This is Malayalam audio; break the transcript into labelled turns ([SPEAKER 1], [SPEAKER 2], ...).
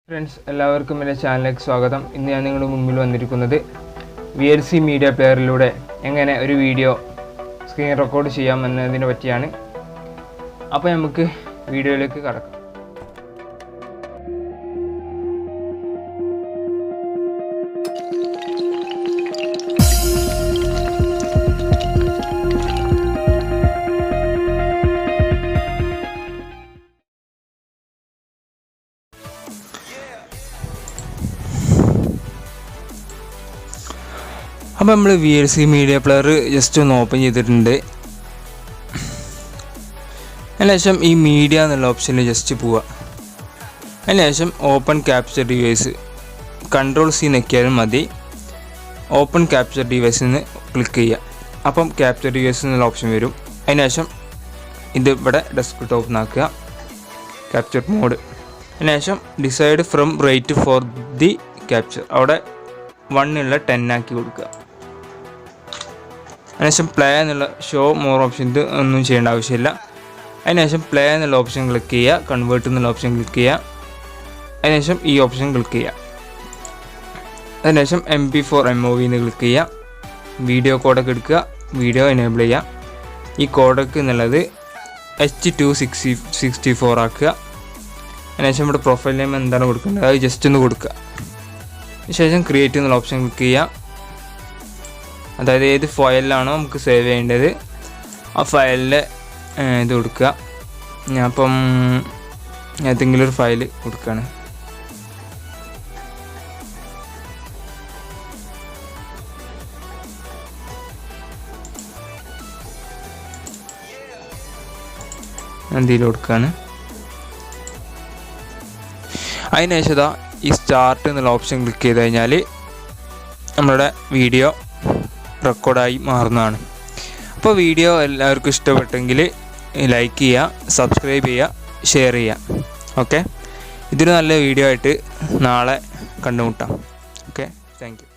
[SPEAKER 1] ഫ്രണ്ട്സ് എല്ലാവർക്കും എൻ്റെ ചാനലിലേക്ക് സ്വാഗതം. ഇന്ന് ഞാൻ നിങ്ങളുടെ മുമ്പിൽ വന്നിരിക്കുന്നത് VLC മീഡിയ പ്ലെയറിലൂടെ എങ്ങനെ ഒരു വീഡിയോ സ്ക്രീൻ റെക്കോർഡ് ചെയ്യാം എന്നതിനെ പറ്റിയാണ്. അപ്പോൾ നമുക്ക് വീഡിയോയിലേക്ക് കടക്കാം. അപ്പോൾ നമ്മൾ VLC മീഡിയ പ്ലെയർ ജസ്റ്റ് ഒന്ന് ഓപ്പൺ ചെയ്തിട്ടുണ്ട്. അതിനുശേഷം ഈ മീഡിയ എന്നുള്ള ഓപ്ഷനിൽ ജസ്റ്റ് പോവുക. അതിനുശേഷം ഓപ്പൺ ക്യാപ്ചർ ഡിവൈസ് Ctrl+C ഞെക്കിയാലും മതി. ഓപ്പൺ ക്യാപ്ചർ ഡിവൈസിന് ക്ലിക്ക് ചെയ്യുക. അപ്പം ക്യാപ്ചർ ഡിവൈസ് എന്നുള്ള ഓപ്ഷൻ വരും. അതിനുശേഷം ഇത് ഇവിടെ ഡെസ്ക്ടോപ്പ് നാക്കുക, ക്യാപ്ചർ മോഡ്. അതിനുശേഷം decide from rate for the capture അവിടെ 1 ഉള്ള 10 ആക്കി കൊടുക്കുക. അതിനുശേഷം പ്ലേ എന്നുള്ള ഷോ മോർ ഓപ്ഷൻ ഇത് ഒന്നും ചെയ്യേണ്ട ആവശ്യമില്ല. അതിനുശേഷം പ്ലേ എന്നുള്ള ഓപ്ഷൻ ക്ലിക്ക് ചെയ്യുക, കൺവേർട്ട് എന്നുള്ള ഓപ്ഷൻ ക്ലിക്ക് ചെയ്യുക. അതിനുശേഷം ഈ ഓപ്ഷൻ ക്ലിക്ക് ചെയ്യുക. അതിനുശേഷം MP4 MOV എന്ന് ക്ലിക്ക് ചെയ്യുക. വീഡിയോ കോഡൊക്കെ എടുക്കുക, വീഡിയോ എനേബിൾ ചെയ്യുക. ഈ കോഡൊക്കെ എന്നുള്ളത് H264 ആക്കുക. അതിനുശേഷം ഇവിടെ പ്രൊഫൈൽ നെയിം എന്താണ് കൊടുക്കേണ്ടത് അത് ജസ്റ്റ് ഒന്ന് കൊടുക്കുക. ശേഷം ക്രിയേറ്റ് എന്നുള്ള ഓപ്ഷൻ ക്ലിക്ക് ചെയ്യുക. അതായത് ഏത് ഫയലിലാണോ നമുക്ക് സേവ് ചെയ്യേണ്ടത് ആ ഫയലിൻ്റെ ഇത് കൊടുക്കുക. ഞാൻ അപ്പം ഏതെങ്കിലും ഒരു ഫയൽ കൊടുക്കുകയാണ്. എന്തെങ്കിലും കൊടുക്കുകയാണ്. അതിനുശേഷം ഈ സ്റ്റാർട്ട് എന്നുള്ള ഓപ്ഷൻ ക്ലിക്ക് ചെയ്ത് കഴിഞ്ഞാൽ നമ്മുടെ വീഡിയോ റെക്കോർഡായി മാറുന്നതാണ്. അപ്പോൾ വീഡിയോ എല്ലാവർക്കും ഇഷ്ടപ്പെട്ടെങ്കിൽ ലൈക്ക് ചെയ്യുക, സബ്സ്ക്രൈബ് ചെയ്യുക, ഷെയർ ചെയ്യുക. ഓക്കെ, ഇതൊരു നല്ല വീഡിയോ ആയിട്ട് നാളെ കണ്ടുമുട്ടാം. Okay, thank you.